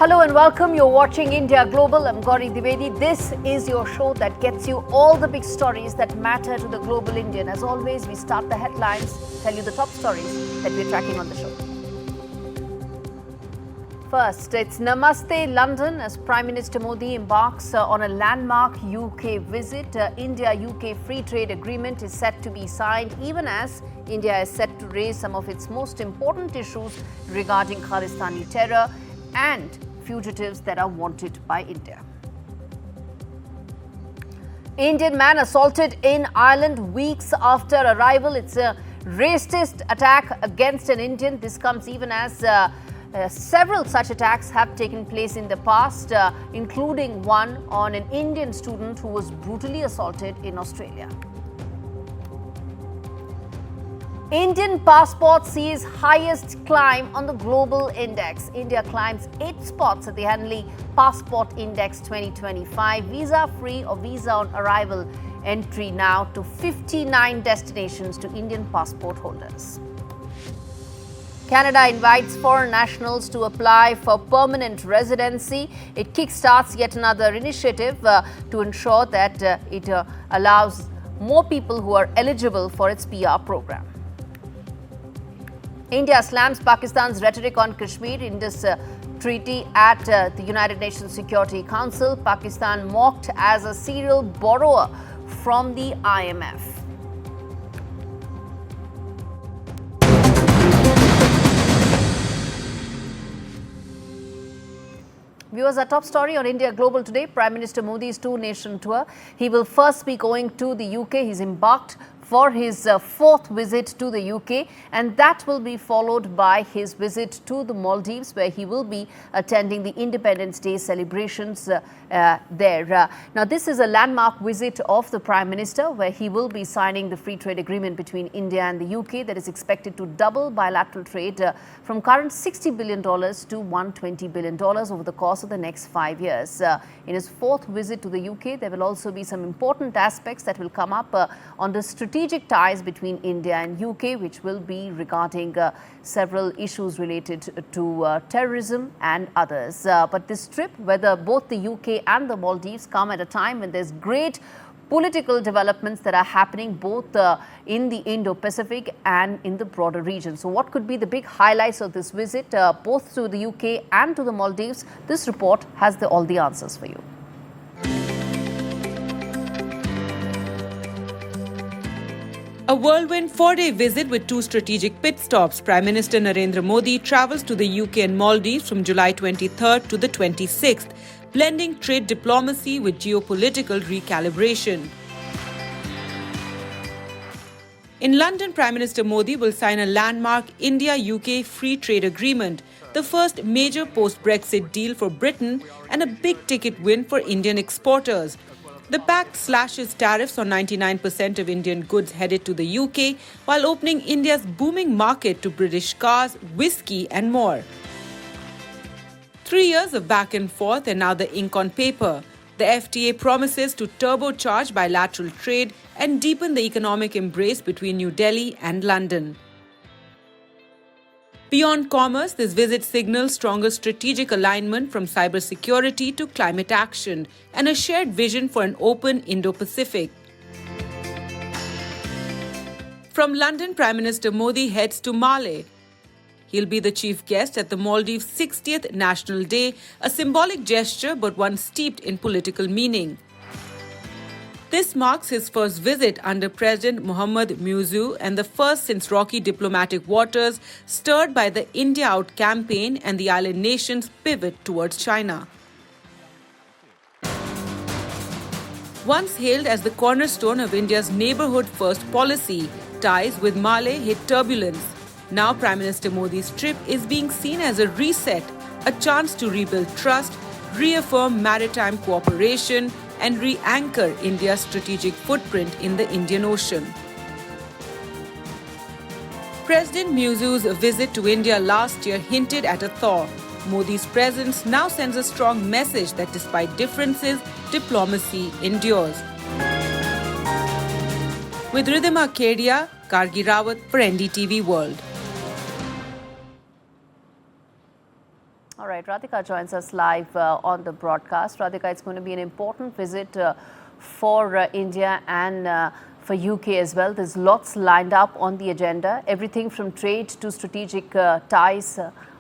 Hello and welcome. You're watching India Global. I'm Gaurie Dwivedi. This is your show that gets you all the big stories that matter to the global Indian. As always, we start the headlines, tell you the top stories that we're tracking on the show. First, it's Namaste London as Prime Minister Modi embarks on a landmark UK visit. India-UK Free Trade Agreement is set to be signed even as India is set to raise some of its most important issues regarding Khalistani terror and fugitives that are wanted by India. Indian man assaulted in Ireland weeks after arrival. It's a racist attack against an Indian. This comes even as several such attacks have taken place in the past, including one on an Indian student who was brutally assaulted in Australia. Indian passport sees highest climb on the global index. India climbs 8 spots at the Henley Passport Index 2025. Visa-free or visa on arrival entry now to 59 destinations to Indian passport holders. Canada invites foreign nationals to apply for permanent residency. It kickstarts yet another initiative to ensure that it allows more people who are eligible for its PR program. India slams Pakistan's rhetoric on Kashmir in this treaty at the United Nations Security Council. Pakistan mocked as a serial borrower from the IMF. Viewers, our top story on India Global today, Prime Minister Modi's two-nation tour. He will first be going to the UK. He's embarked for his fourth visit to the UK, and that will be followed by his visit to the Maldives, where he will be attending the Independence Day celebrations there. Now, this is a landmark visit of the Prime Minister, where he will be signing the free trade agreement between India and the UK that is expected to double bilateral trade from current $60 billion to $120 billion over the course of the next 5 years. In his fourth visit to the UK, there will also be some important aspects that will come up on the strategic ties between India and UK, which will be regarding several issues related to terrorism and others. But this trip, whether both the UK and the Maldives come at a time when there's great political developments that are happening both in the Indo-Pacific and in the broader region. So what could be the big highlights of this visit, both to the UK and to the Maldives? This report has all the answers for you. A whirlwind 4-day visit with 2 strategic pit stops. Prime Minister Narendra Modi travels to the UK and Maldives from July 23rd to the 26th, blending trade diplomacy with geopolitical recalibration. In London, Prime Minister Modi will sign a landmark India-UK free trade agreement, the first major post-Brexit deal for Britain and a big-ticket win for Indian exporters. The pact slashes tariffs on 99% of Indian goods headed to the UK while opening India's booming market to British cars, whiskey and more. 3 years of back and forth and now the ink on paper. The FTA promises to turbocharge bilateral trade and deepen the economic embrace between New Delhi and London. Beyond commerce, this visit signals stronger strategic alignment from cybersecurity to climate action and a shared vision for an open Indo-Pacific. From London, Prime Minister Modi heads to Malé. He'll be the chief guest at the Maldives' 60th National Day, a symbolic gesture but one steeped in political meaning. This marks his first visit under President Mohammad Muizzu and the first since rocky diplomatic waters stirred by the India Out campaign and the island nation's pivot towards China. Once hailed as the cornerstone of India's neighbourhood-first policy, ties with Malé hit turbulence. Now Prime Minister Modi's trip is being seen as a reset, a chance to rebuild trust, reaffirm maritime cooperation, and re-anchor India's strategic footprint in the Indian Ocean. President Muizzu's visit to India last year hinted at a thaw. Modi's presence now sends a strong message that despite differences, diplomacy endures. With Ridhima Kedia, Gargi Rawat for NDTV World. All right. right, Radhika joins us live on the broadcast. Radhika, it's going to be an important visit for India and for UK as well. There's lots lined up on the agenda, everything from trade to strategic ties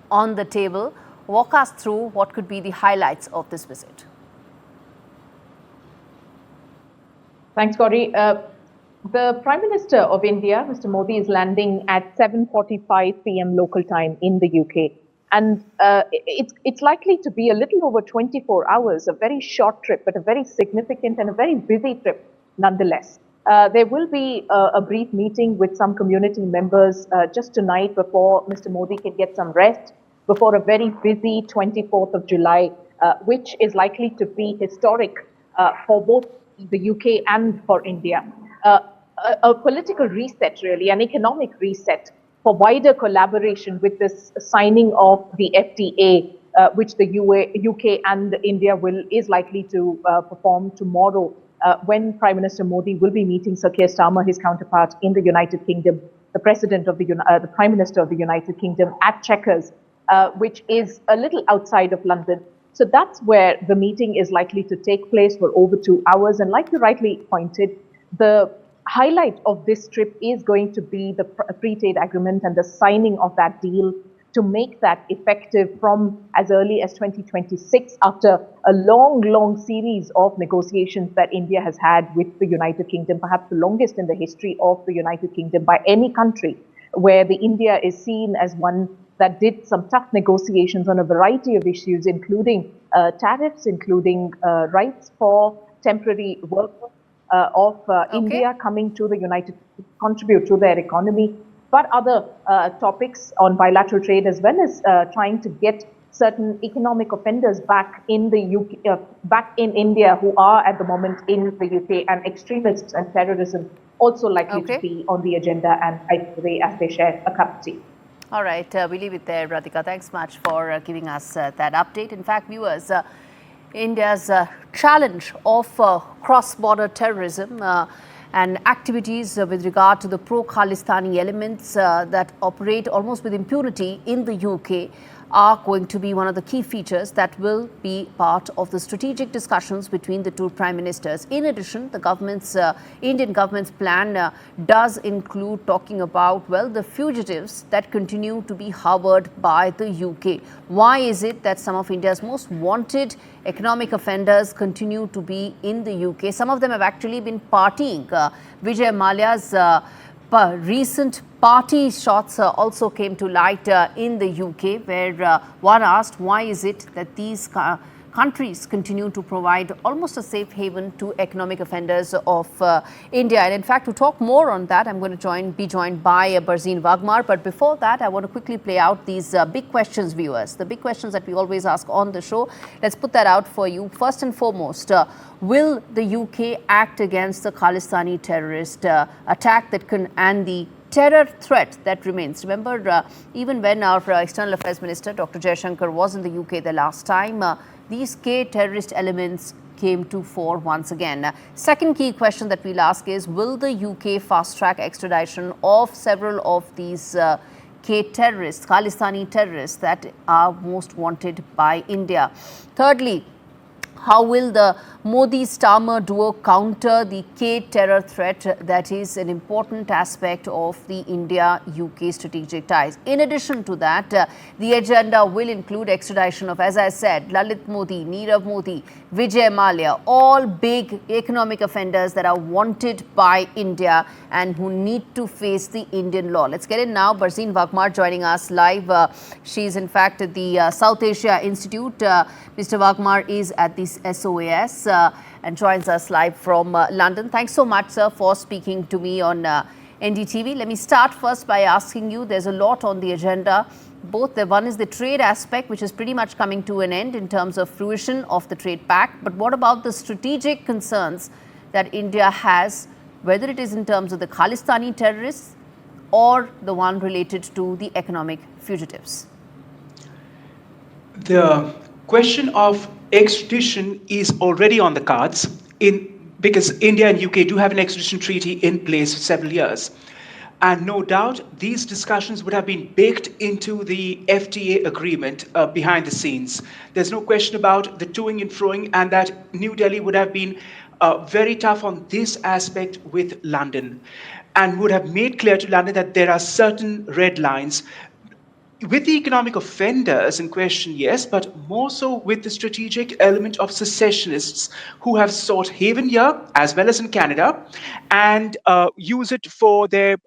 on the table. Walk us through what could be the highlights of this visit. Thanks, Gaurie. The Prime Minister of India, Mr. Modi, is landing at 7:45 p.m. local time in the UK. And it's likely to be a little over 24 hours, a very short trip, but a very significant and a very busy trip nonetheless. There will be a brief meeting with some community members just tonight before Mr. Modi can get some rest, before a very busy 24th of July, which is likely to be historic for both the UK and for India. A political reset, really, an economic reset for wider collaboration with this signing of the FTA, which the UK and India is likely to perform tomorrow, when Prime Minister Modi will be meeting Sir Keir Starmer, his counterpart in the United Kingdom, the the Prime Minister of the United Kingdom, at Chequers, which is a little outside of London. So that's where the meeting is likely to take place for over 2 hours. And like you rightly pointed, the highlight of this trip is going to be the free trade agreement and the signing of that deal to make that effective from as early as 2026, after a long series of negotiations that India has had with the United Kingdom, perhaps the longest in the history of the United Kingdom by any country, where the India is seen as one that did some tough negotiations on a variety of issues, including tariffs, including rights for temporary workers of India coming to the United States, contribute to their economy, but other topics on bilateral trade, as well as trying to get certain economic offenders back in the UK, back in India, who are at the moment in the UK, and extremists and terrorism also likely to be on the agenda and as they share a cup of tea. All right, we leave it there, Radhika. Thanks much for giving us that update. In fact, viewers, India's challenge of cross-border terrorism and activities with regard to the pro-Khalistani elements that operate almost with impunity in the UK are going to be one of the key features that will be part of the strategic discussions between the two prime ministers. In addition, the Indian government's plan does include talking about, well, the fugitives that continue to be harbored by the UK. Why is it that some of India's most wanted economic offenders continue to be in the UK? Some of them have actually been partying. Vijay Mallya's recent party shots also came to light in the UK, where one asked, why is it that these countries continue to provide almost a safe haven to economic offenders of India? And in fact, to talk more on that, I'm going to be joined by Barzeen Wagmar. But before that, I want to quickly play out these big questions, viewers. The big questions that we always ask on the show. Let's put that out for you. First and foremost, will the UK act against the Khalistani terrorist attack and the terror threat that remains? Remember, even when our External Affairs Minister, Dr. Jaishankar, was in the UK the last time, these K-terrorist elements came to fore once again. Second key question that we'll ask is, will the UK fast-track extradition of several of these K-terrorists, Khalistani terrorists that are most wanted by India? Thirdly, how will the Modi-Starmer duo counter the K-terror threat that is an important aspect of the India-UK strategic ties? In addition to that, the agenda will include extradition of, as I said, Lalit Modi, Nirav Modi, Vijay Mallya, all big economic offenders that are wanted by India and who need to face the Indian law. Let's get in now. Barzeen Wagmar joining us live. She's in fact at the South Asia Institute. Mr. Wagmar is at the SOAS and joins us live from London. Thanks so much, sir, for speaking to me on NDTV. Let me start first by asking you, there's a lot on the agenda. One is the trade aspect, which is pretty much coming to an end in terms of fruition of the trade pact. But what about the strategic concerns that India has, whether it is in terms of the Khalistani terrorists or the one related to the economic fugitives? The question of extradition is already on the cards because India and UK do have an extradition treaty in place for several years. And no doubt, these discussions would have been baked into the FTA agreement behind the scenes. There's no question about the toing and froing, and that New Delhi would have been very tough on this aspect with London, and would have made clear to London that there are certain red lines with the economic offenders in question, yes, but more so with the strategic element of secessionists who have sought haven here, as well as in Canada, and use it for their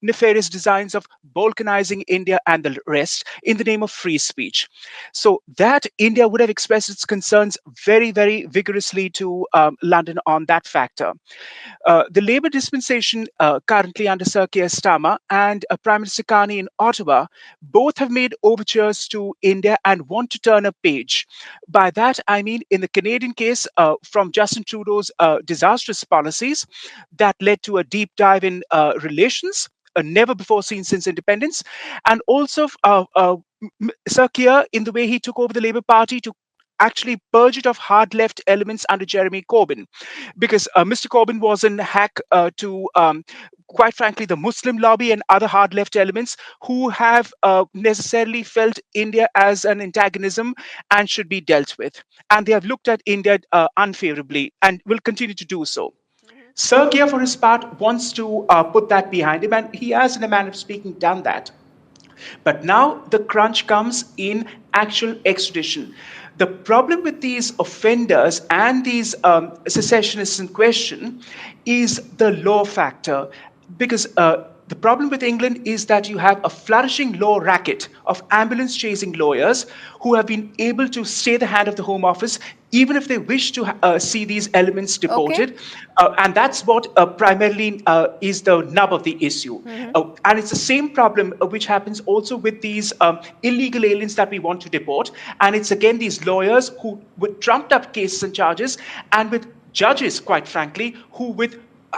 nefarious designs of balkanizing India and the rest in the name of free speech. So that India would have expressed its concerns very, very vigorously to London on that factor. The Labour dispensation currently under Sir Keir Starmer and Prime Minister Carney in Ottawa both have made overtures to India and want to turn a page. By that, I mean in the Canadian case, from Justin Trudeau's disastrous policies that led to a deep dive in relations, never before seen since independence, and also Sir Keir in the way he took over the Labour Party to actually purge it of hard left elements under Jeremy Corbyn, because Mr. Corbyn was in hack to, quite frankly, the Muslim lobby and other hard left elements who have necessarily felt India as an antagonism and should be dealt with. And they have looked at India unfavorably and will continue to do so. Sir Keir, for his part, wants to put that behind him, and he has, in a manner of speaking, done that. But now the crunch comes in actual extradition. The problem with these offenders and these secessionists in question is the law factor, because the problem with England is that you have a flourishing law racket of ambulance chasing lawyers who have been able to stay the hand of the Home Office even if they wish to see these elements deported. Okay. And that's what primarily is the nub of the issue. Mm-hmm. And it's the same problem which happens also with these illegal aliens that we want to deport. And it's again these lawyers who, with trumped up cases and charges, and with judges, quite frankly, who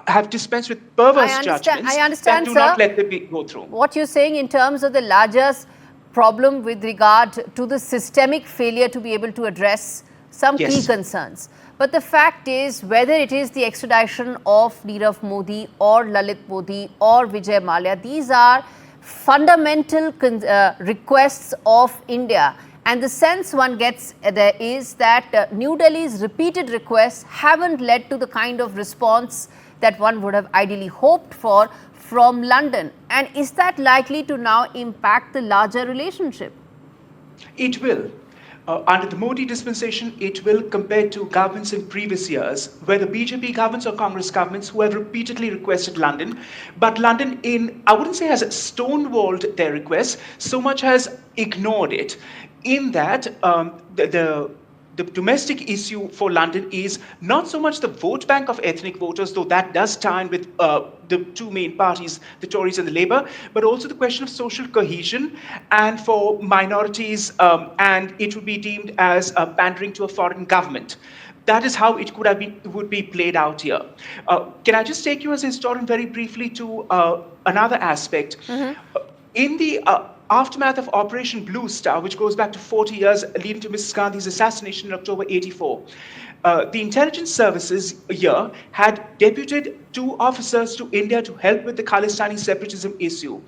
have dispensed with perverse judgments that do not let them go through. What you're saying in terms of the largest problem with regard to the systemic failure to be able to address some key concerns. But the fact is, whether it is the extradition of Nirav Modi or Lalit Modi or Vijay Mallya, these are fundamental requests of India. And the sense one gets there is that New Delhi's repeated requests haven't led to the kind of response that one would have ideally hoped for from London. And is that likely to now impact the larger relationship? It will. Under the Modi dispensation, it will, compared to governments in previous years, whether BJP governments or Congress governments who have repeatedly requested London, but London I wouldn't say has stonewalled their requests, so much has ignored it, in that the domestic issue for London is not so much the vote bank of ethnic voters, though that does tie in with the two main parties, the Tories and the Labour, but also the question of social cohesion and for minorities, and it would be deemed as pandering to a foreign government. That is how it would be played out here. Can I just take you as a historian very briefly to another aspect? Mm-hmm. In the aftermath of Operation Blue Star, which goes back to 40 years leading to Mrs. Gandhi's assassination in October 84, the intelligence services here had deputed 2 officers to India to help with the Khalistani separatism issue.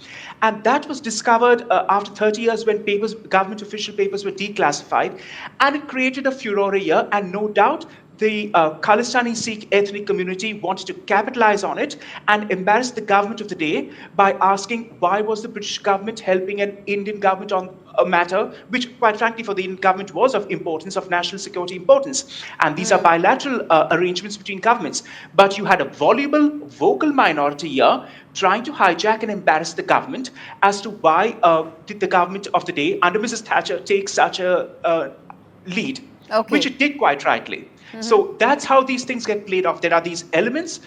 And that was discovered after 30 years when government official papers were declassified. And it created a furore here, and no doubt the Khalistani Sikh ethnic community wanted to capitalize on it and embarrass the government of the day by asking why was the British government helping an Indian government on a matter which, quite frankly, for the Indian government was of importance, of national security importance. And these are bilateral arrangements between governments. But you had a voluble, vocal minority here trying to hijack and embarrass the government as to why did the government of the day, under Mrs. Thatcher, take such a lead, which it did quite rightly. Mm-hmm. So that's how these things get played off. There are these elements.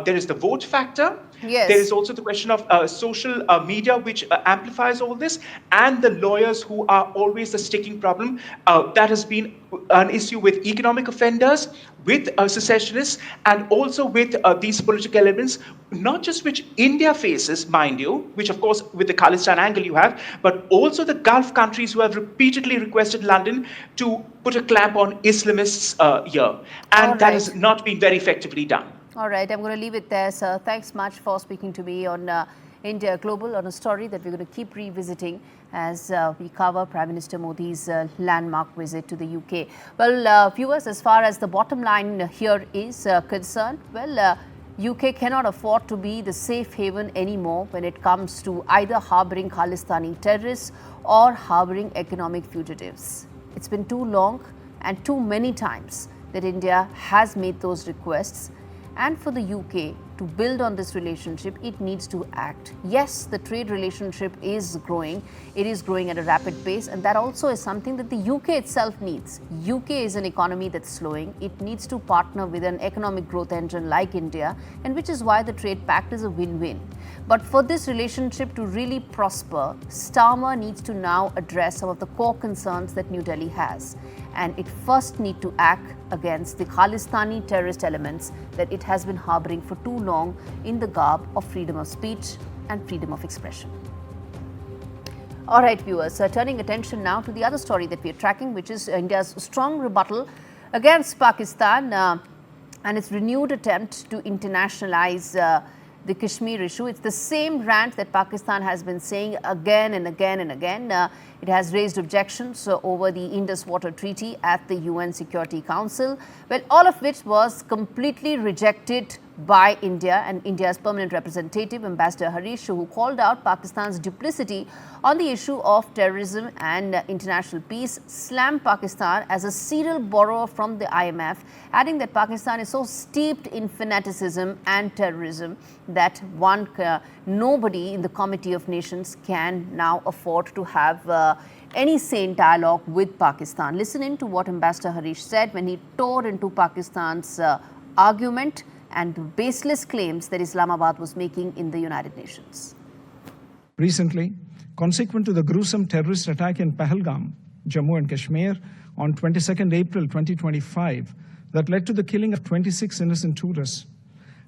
There is the vote factor. Yes. There is also the question of social media, which amplifies all this, and the lawyers who are always the sticking problem. That has been an issue with economic offenders, with secessionists, and also with these political elements, not just which India faces, mind you, which of course with the Khalistan angle you have, but also the Gulf countries who have repeatedly requested London to put a clamp on Islamists here. And that has not been very effectively done. All right, I'm going to leave it there, sir. Thanks much for speaking to me on India Global on a story that we're going to keep revisiting as we cover Prime Minister Modi's landmark visit to the UK. Well, viewers, as far as the bottom line here is concerned, well, UK cannot afford to be the safe haven anymore when it comes to either harboring Khalistani terrorists or harboring economic fugitives. It's been too long and too many times that India has made those requests. And for the UK to build on this relationship, it needs to act. Yes, the trade relationship is growing. It is growing at a rapid pace, and that also is something that the UK itself needs. UK is an economy that's slowing. It needs to partner with an economic growth engine like India, and which is why the trade pact is a win-win. But for this relationship to really prosper, Starmer needs to now address some of the core concerns that New Delhi has. And it first needs to act against the Khalistani terrorist elements that it has been harboring for too long in the garb of freedom of speech and freedom of expression. All right, viewers, turning attention now to the other story that we are tracking, which is India's strong rebuttal against Pakistan and its renewed attempt to internationalize the Kashmir issue. It's the same rant that Pakistan has been saying again and again and again. It has raised objections over the Indus Water Treaty at the UN Security Council, well, all of which was completely rejected by India and India's permanent representative, Ambassador Harish, who called out Pakistan's duplicity on the issue of terrorism and international peace, slammed Pakistan as a serial borrower from the IMF, adding that Pakistan is so steeped in fanaticism and terrorism that nobody in the Committee of Nations can now afford to have any sane dialogue with Pakistan. Listen in to what Ambassador Harish said when he tore into Pakistan's argument and baseless claims that Islamabad was making in the United Nations. Recently, consequent to the gruesome terrorist attack in Pahalgam, Jammu and Kashmir, on 22nd April 2025, that led to the killing of 26 innocent tourists,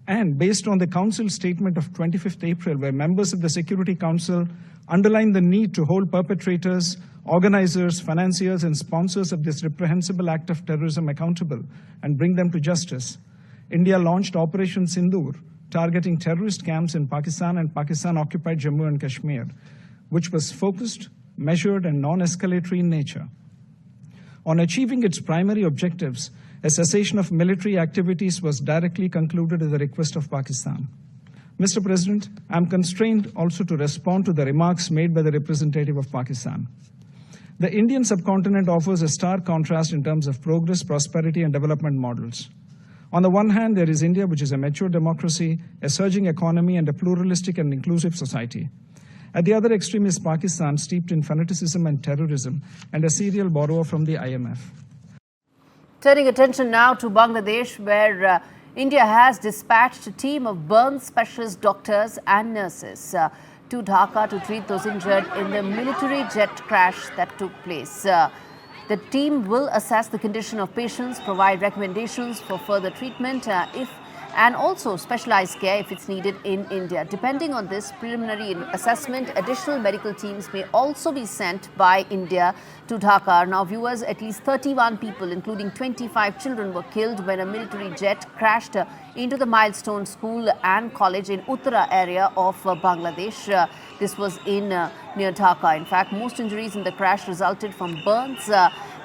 and based on the Council statement of 25th April, where members of the Security Council underlined the need to hold perpetrators, organizers, financiers, and sponsors of this reprehensible act of terrorism accountable and bring them to justice, India launched Operation Sindoor, targeting terrorist camps in Pakistan and Pakistan-occupied Jammu and Kashmir, which was focused, measured, and non-escalatory in nature. On achieving its primary objectives, a cessation of military activities was directly concluded at the request of Pakistan. Mr. President, I am constrained also to respond to the remarks made by the representative of Pakistan. The Indian subcontinent offers a stark contrast in terms of progress, prosperity, and development models. On the one hand, there is India, which is a mature democracy, a surging economy, and a pluralistic and inclusive society. At the other extreme is Pakistan, steeped in fanaticism and terrorism, and a serial borrower from the IMF. Turning attention now to Bangladesh, where India has dispatched a team of burn specialist doctors and nurses to Dhaka to treat those injured in the military jet crash that took place. The team will assess the condition of patients, provide recommendations for further treatment and also specialized care if it's needed in India. Depending on this preliminary assessment, additional medical teams may also be sent by India to Dhaka. Now, viewers, at least 31 people, including 25 children, were killed when a military jet crashed into the Milestone School and College in Uttara area of Bangladesh. This was in near Dhaka. In fact, most injuries in the crash resulted from burns.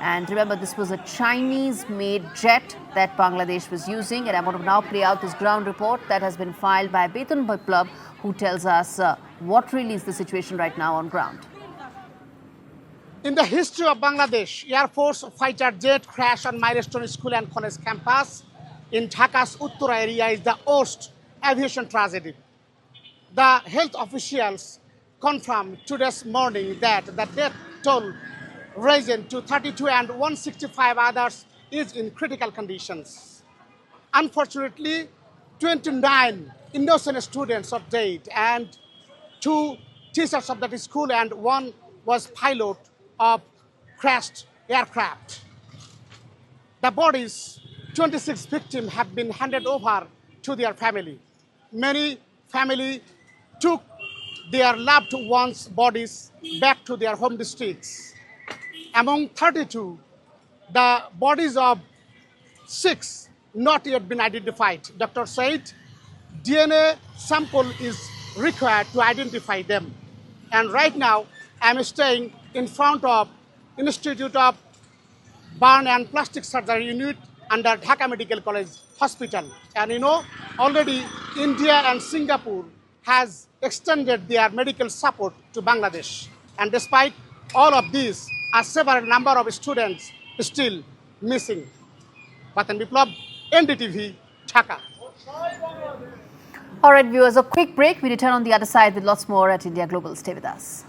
And remember, this was a Chinese-made jet that Bangladesh was using. And I want to now play out this ground report that has been filed by Betun Biplab, who tells us what really is the situation right now on ground. In the history of Bangladesh, Air Force fighter jet crash on Milestone School and College campus in Dhaka's Uttara area is the worst aviation tragedy. The health officials confirmed today's morning that the death toll risen to 32 and 165 others is in critical conditions. Unfortunately, 29 innocent students are dead and 2 teachers of that school and 1 was pilot of crashed aircraft. The bodies, 26 victims, have been handed over to their family. Many families took their loved ones' bodies back to their home districts. Among 32, the bodies of 6 not yet been identified. Doctor said DNA sample is required to identify them. And right now, I'm staying in front of Institute of Burn and Plastic Surgery Unit under Dhaka Medical College Hospital. And already India and Singapore has extended their medical support to Bangladesh. And despite all of this, a several number of students still missing. Batan Biplab, NDTV, Dhaka. All right, viewers, a quick break. We return on the other side with lots more at India Global. Stay with us.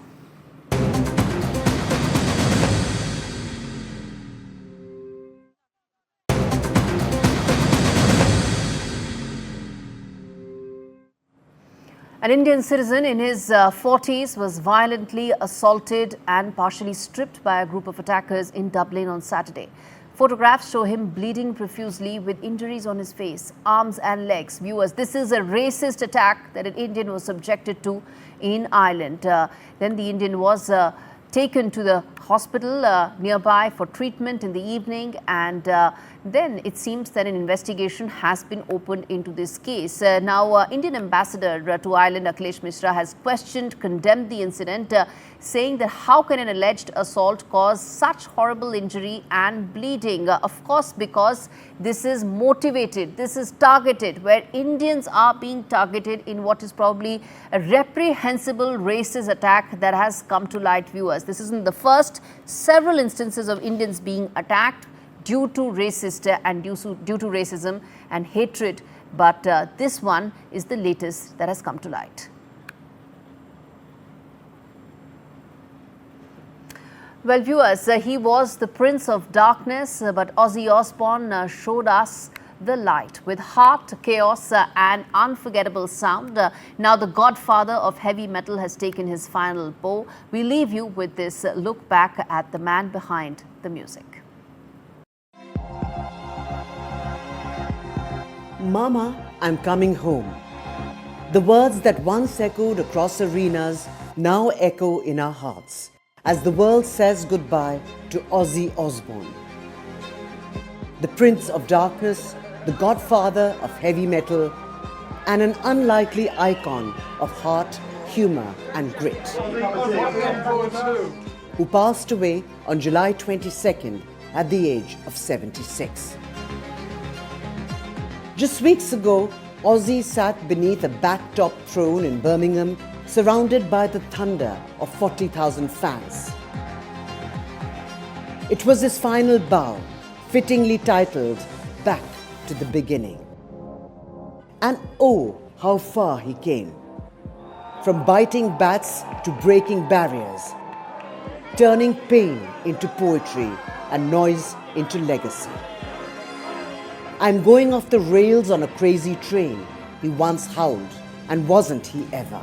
An Indian citizen in his 40s was violently assaulted and partially stripped by a group of attackers in Dublin on Saturday. Photographs show him bleeding profusely with injuries on his face, arms and legs. Viewers, this is a racist attack that an Indian was subjected to in Ireland. Then the Indian was taken to the hospital nearby for treatment in the evening, and then it seems that an investigation has been opened into this case. Now, Indian ambassador to Ireland, Akhilesh Mishra, has questioned, condemned the incident, saying that how can an alleged assault cause such horrible injury and bleeding? Of course, because this is motivated, this is targeted, where Indians are being targeted in what is probably a reprehensible racist attack that has come to light, viewers. This isn't the first. Several instances of Indians being attacked due to racism and hatred, but this one is the latest that has come to light. Well, viewers, he was the Prince of Darkness, but Ozzy Osbourne showed us the light with heart, chaos and unforgettable sound. Now the godfather of heavy metal has taken his final bow. We leave you with this look back at the man behind the music. Mama, I'm coming home. The words that once echoed across arenas now echo in our hearts as the world says goodbye to Ozzy Osbourne. The Prince of Darkness, the godfather of heavy metal, and an unlikely icon of heart, humor and grit, who passed away on July 22nd at the age of 76. Just weeks ago, Ozzy sat beneath a back-top throne in Birmingham, surrounded by the thunder of 40,000 fans. It was his final bow, fittingly titled Back to the Beginning. And oh, how far he came. From biting bats to breaking barriers, turning pain into poetry and noise into legacy. I'm going off the rails on a crazy train, he once howled, and wasn't he ever?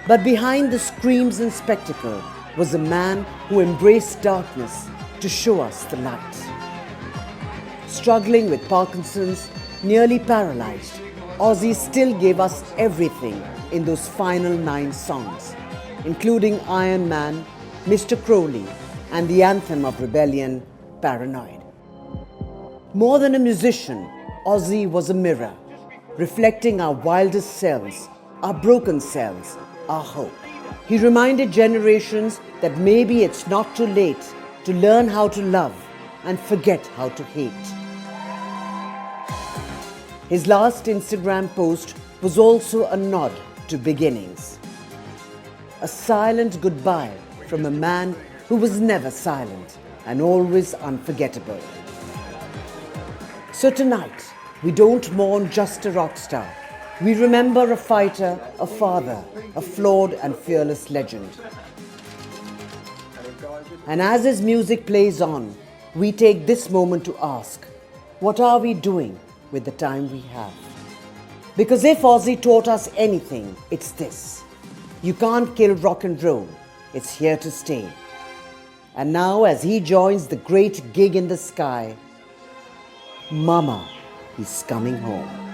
But behind the screams and spectacle was a man who embraced darkness to show us the light. Struggling with Parkinson's, nearly paralyzed, Ozzy still gave us everything in those final 9 songs, including Iron Man, Mr. Crowley, and the anthem of rebellion, Paranoid. More than a musician, Ozzy was a mirror, reflecting our wildest selves, our broken selves, our hope. He reminded generations that maybe it's not too late to learn how to love and forget how to hate. His last Instagram post was also a nod to beginnings. A silent goodbye from a man who was never silent and always unforgettable. So tonight, we don't mourn just a rock star. We remember a fighter, a father, a flawed and fearless legend. And as his music plays on, we take this moment to ask, what are we doing with the time we have? Because if Ozzy taught us anything, it's this. You can't kill rock and roll. It's here to stay. And now as he joins the great gig in the sky, Mama, he's coming home.